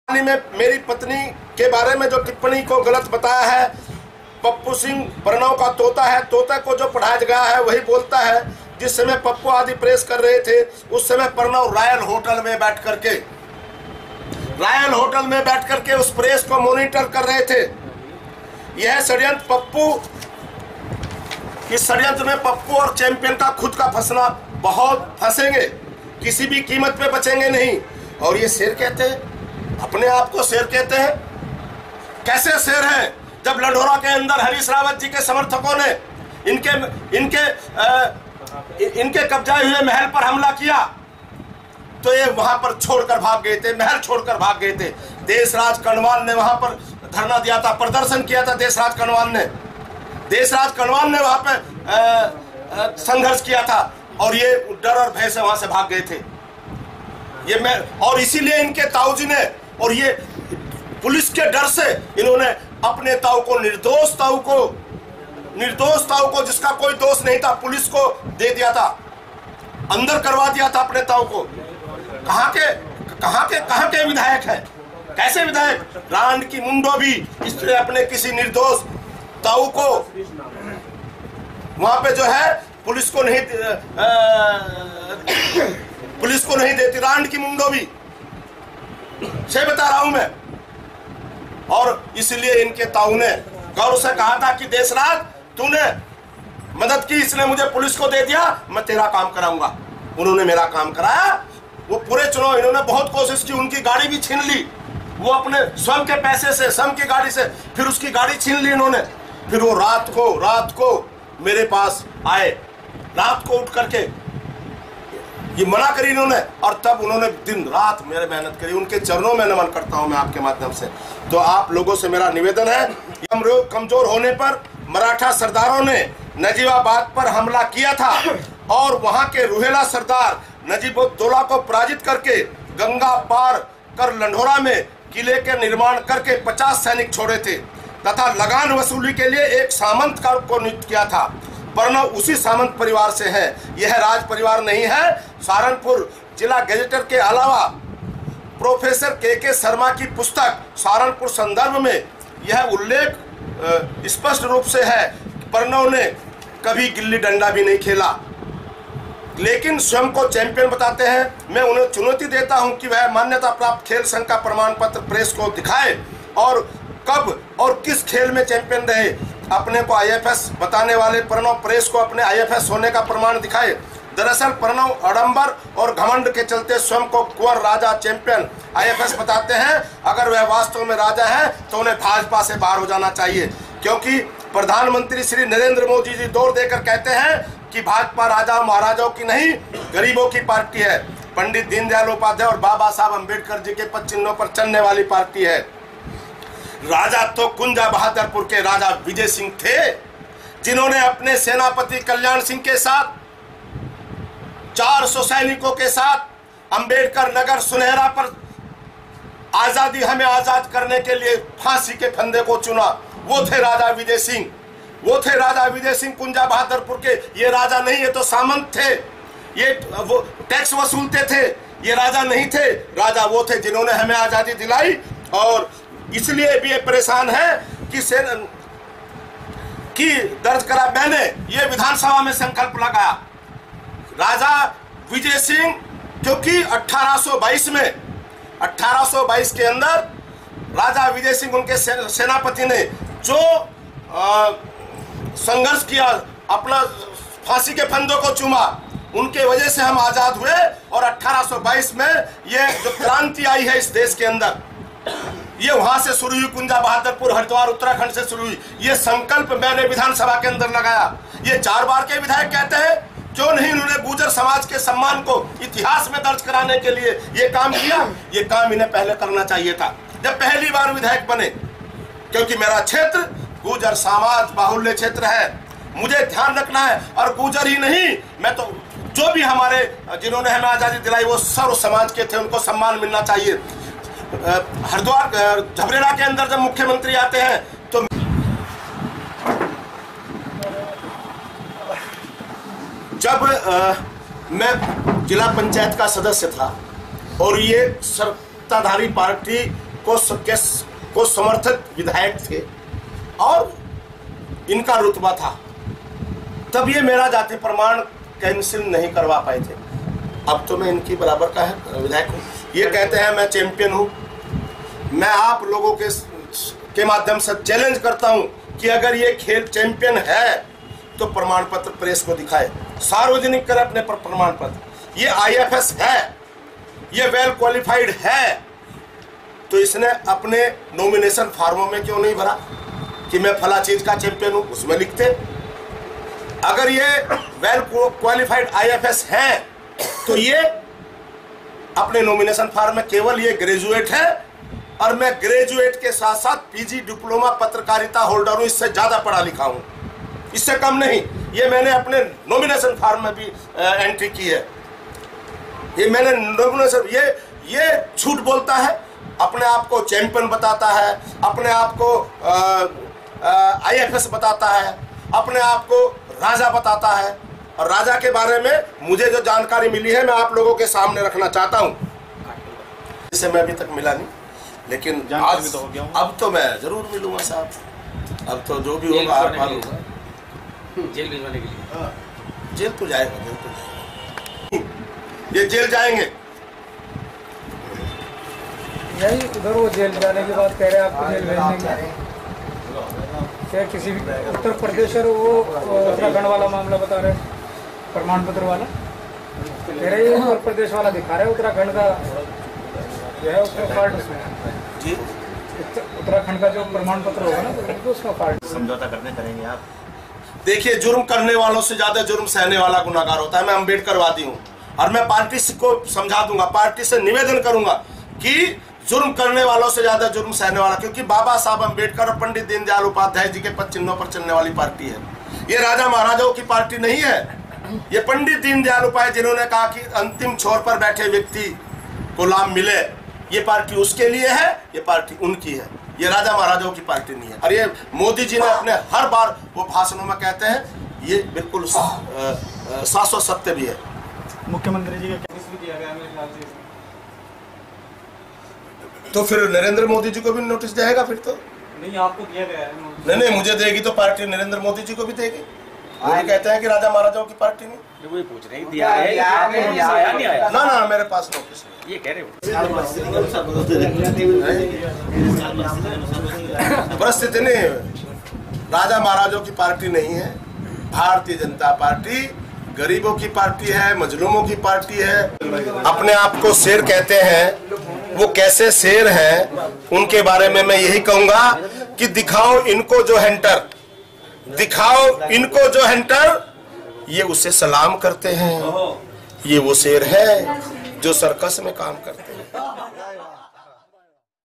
में मेरी पत्नी के बारे में जो टिप्पणी को गलत बताया है, पप्पू सिंह प्रणव का तोता है, तोता को जो पढ़ाया गया है वही बोलता है। जिस समय पप्पू आदि प्रेस कर रहे थे उस समय प्रणव रॉयल होटल में बैठ करके उस प्रेस को मॉनिटर कर रहे थे। यह षड्यंत्र पप्पू, इस षड्यंत्र में पप्पू और चैंपियन का खुद का फंसना, बहुत फंसेंगे, किसी भी कीमत पे बचेंगे नहीं। और ये शेर कहते हैं, अपने आप को शेर कहते हैं। कैसे शेर हैं जब लंढोरा के अंदर हरीश रावत जी के समर्थकों ने इनके कब्जाए हुए महल पर हमला किया तो ये वहां पर छोड़कर भाग गए थे, महल छोड़कर भाग गए थे। देशराज कर्णवाल ने वहां पर धरना दिया था, प्रदर्शन किया था। देशराज कर्णवाल ने वहां पर संघर्ष किया था और ये डर और भय से वहां से भाग गए थे। और इसीलिए इनके ताऊजी ने, और ये पुलिस के डर से इन्होंने अपने ताऊ को, निर्दोष ताऊ को जिसका कोई दोष नहीं था, पुलिस को दे दिया था, अंदर करवा दिया था अपने ताऊ को। कहां के विधायक है? कैसे विधायक? रांड की मुंडो भी इसने अपने किसी निर्दोष ताऊ को वहां पे जो है पुलिस को नहीं देती। रांड की मुंडो भी से बता रहा हूं मैं। और इसलिए इनके ताऊ ने गौरव से कहा था कि देशराज तूने मदद की, इसने मुझे पुलिस को दे दिया, मैं तेरा काम कराऊंगा। उन्होंने मेरा काम कराया। वो पूरे चुनाव इन्होंने बहुत कोशिश की, उनकी गाड़ी भी छीन ली। वो अपने स्वयं के पैसे से, स्वयं की गाड़ी से, फिर उसकी गाड़ी छीन ली इन्होंने। फिर वो रात को मेरे पास आए, रात को उठ करके ये मना करी इन्होंने, और तब उन्होंने दिन रात मेरे मेहनत करी। उनके चरणों में नमन करता हूं मैं आपके माध्यम से। तो आप लोगों से मेरा निवेदन है, कमजोर होने पर मराठा सरदारों ने नजीबाबाद पर हमला किया था और वहां के रुहेला सरदार नजीबुद्दौला को पराजित करके गंगा पार कर लंढोरा में किले के निर्माण करके 50 सैनिक छोड़े थे तथा लगान वसूली के लिए एक सामंत को नियुक्त किया था। प्रणव उसी सामंत परिवार से है। यह राज परिवार नहीं है। सहारनपुर जिला गजेटर के अलावा प्रोफेसर के शर्मा की पुस्तक सहारनपुर संदर्भ में यह उल्लेख स्पष्ट रूप से है। प्रणव ने कभी गिल्ली डंडा भी नहीं खेला, लेकिन स्वयं को चैंपियन बताते हैं। मैं उन्हें चुनौती देता हूं कि वह मान्यता प्राप्त खेल संघ का प्रमाण पत्र प्रेस को दिखाए और कब और किस खेल में चैंपियन रहे। अपने को आईएफएस बताने वाले प्रणव प्रेस को अपने आईएफएस होने का प्रमाण दिखाए। दरअसल प्रणव आडंबर और घमंड के चलते स्वयं को कुंवर राजा चैंपियन आईएफएस बताते हैं। अगर वह वास्तव में राजा है तो उन्हें भाजपा से बाहर हो जाना चाहिए, क्योंकि प्रधानमंत्री श्री नरेंद्र मोदी जी जोर देकर कहते हैं कि भाजपा राजा महाराजाओं की नहीं, गरीबों की पार्टी है। पंडित दीनदयाल उपाध्याय और बाबा साहब अम्बेडकर जी के पद चिन्हों पर चलने वाली पार्टी है। राजा तो कुंजा बहादुरपुर के राजा विजय सिंह थे, जिन्होंने अपने सेनापति कल्याण सिंह के साथ 400 सैनिकों के साथ अंबेडकर नगर सुनहरा पर आजादी, हमें आजाद करने के लिए फांसी के फंदे को चुना। वो थे राजा विजय सिंह कुंजा बहादुरपुर के। ये राजा नहीं, ये तो सामंत थे। ये वो टैक्स वसूलते थे, ये राजा नहीं थे। राजा वो थे जिन्होंने हमें आजादी दिलाई। और इसलिए भी ये परेशान है कि दर्ज करा मैंने, ये विधानसभा में संकल्प लगाया राजा विजय सिंह, क्योंकि 1822 के अंदर राजा विजय सिंह, उनके सेनापति ने जो संघर्ष किया, अपना फांसी के फंदों को चूमा, उनके वजह से हम आजाद हुए। और 1822 में ये जो क्रांति आई है इस देश के अंदर, ये वहां से शुरू हुई, कुंजा बहादुरपुर हरिद्वार उत्तराखंड से शुरू हुई। ये संकल्प मैंने विधानसभा के अंदर लगाया। ये 4 बार के विधायक कहते हैं, क्यों नहीं उन्होंने गुर्जर समाज के सम्मान को इतिहास में दर्ज कराने के लिए ये काम किया? ये काम इन्हें पहले करना चाहिए था जब पहली बार विधायक बने, क्योंकि मेरा क्षेत्र गुर्जर समाज बाहुल्य क्षेत्र है। मुझे ध्यान रखना है, और गुर्जर ही नहीं, मैं तो जो भी हमारे जिन्होंने हमें आजादी दिलाई वो सर्व समाज के थे, उनको सम्मान मिलना चाहिए। हरिद्वार झबरेड़ा के अंदर जब मुख्यमंत्री आते हैं तो जब मैं जिला पंचायत का सदस्य था और ये सत्ताधारी पार्टी को समर्थक विधायक थे और इनका रुतबा था, तब ये मेरा जाति प्रमाण कैंसिल नहीं करवा पाए थे। अब तो मैं इनकी बराबर का है विधायक हूँ। ये कहते हैं मैं चैंपियन हूँ। मैं आप लोगों के माध्यम से चैलेंज करता हूँ कि अगर ये खेल चैंपियन है तो प्रमाण पत्र प्रेस को दिखाए, सार्वजनिक करे अपने प्रमाण पत्र। ये IFS है, ये वेल क्वालिफाइड है, तो इसने अपने नॉमिनेशन फॉर्मों में क्यों नहीं भरा कि मैं फला चीज का चैंपियन हूं? उसमें लिखते। अगर ये वेल क्वालिफाइड IFS है तो ये अपने नॉमिनेशन फॉर्म में केवल ये ग्रेजुएट है और मैं ग्रेजुएट के साथ साथ PG डिप्लोमा पत्रकारिता होल्डर हूं, इससे ज्यादा पढ़ा लिखा हूं, इससे कम नहीं। ये मैंने अपने नॉमिनेशन फॉर्म में भी एंट्री की है। ये मैंने नॉमिनेशन, ये झूठ बोलता है, अपने आप को चैंपियन बताता है, अपने आप को IFS बताता है, अपने आप को राजा बताता है। और राजा के बारे में मुझे जो जानकारी मिली है मैं आप लोगों के सामने रखना चाहता हूं, जिसे मैं अभी तक मिला नहीं, लेकिन आज तो हो गया हूं। अब तो मैं जरूर मिलूंगा साहब। अब तो जो भी होगा आर पार होगा। जेल भिजवाने के लिए जेल तो जाएगा, जेल तो जाएगा, ये जेल जाएंगे। यही उधर वो जेल जाने की बात कह रहे हैं, आपको जेल भेजने की क्या किसी भी उत्तर प्रदेश और वो उत्तराखंड वाला मामला बता रहे हैं, प्रमाण पत्र वाला कह रहे हैं, उत्तर प्रदेश वाला दिखा रहे हैं, उत्तराखंड का जो है उसका पार्ट उसमें जी, उत्तराखंड का जो प्रमाण पत्र होगा ना तो उसका पार्ट समझौता करने करेंगे आप। देखिए, जुर्म करने वालों से ज्यादा जुर्म सहने वाला गुनाहगार होता है। मैं अम्बेडकरवादी हूँ और मैं पार्टी को समझा दूंगा, पार्टी से निवेदन करूंगा कि जुर्म करने वालों से ज्यादा जुर्म सहने वाला, क्योंकि बाबा साहब अम्बेडकर और पंडित दीनदयाल उपाध्याय जी के पद चिन्हों पर चलने वाली पार्टी है। ये राजा महाराजाओं की पार्टी नहीं है। ये पंडित दीनदयाल उपाध्याय जिन्होंने कहा कि अंतिम छोर पर बैठे व्यक्ति को लाभ मिले, ये पार्टी उसके लिए है, ये पार्टी उनकी है। ये राजा महाराजाओं की पार्टी नहीं है। और ये मोदी जी ने अपने हर बार वो भाषणों में कहते हैं, ये बिल्कुल शाश्वत सत्य भी है। मुख्यमंत्री जी का भी दिया गया मेरे ख्याल से, तो फिर नरेंद्र मोदी जी को भी नोटिस जाएगा फिर तो? नहीं, आपको दिया गया है। नहीं, मुझे देगी तो पार्टी नरेंद्र मोदी जी को भी देगी। वो कहते हैं कि राजा महाराजाओं की पार्टी नहीं। वही पूछ रहे हैं, दिया है आया नहीं आया? ना, मेरे पास नोटिस नहीं। ये कह रहे हो परिस्थिति नहीं, राजा महाराजाओं की पार्टी नहीं है। भारतीय जनता पार्टी गरीबों की पार्टी है, मजलूमों की पार्टी है। अपने आप को शेर कहते हैं, वो कैसे शेर हैं उनके बारे में मैं यही कहूंगा कि दिखाओ इनको जो हैंटर, दिखाओ इनको जो हैंटर, ये उसे सलाम करते हैं। ये वो शेर है जो सर्कस में काम करते हैं।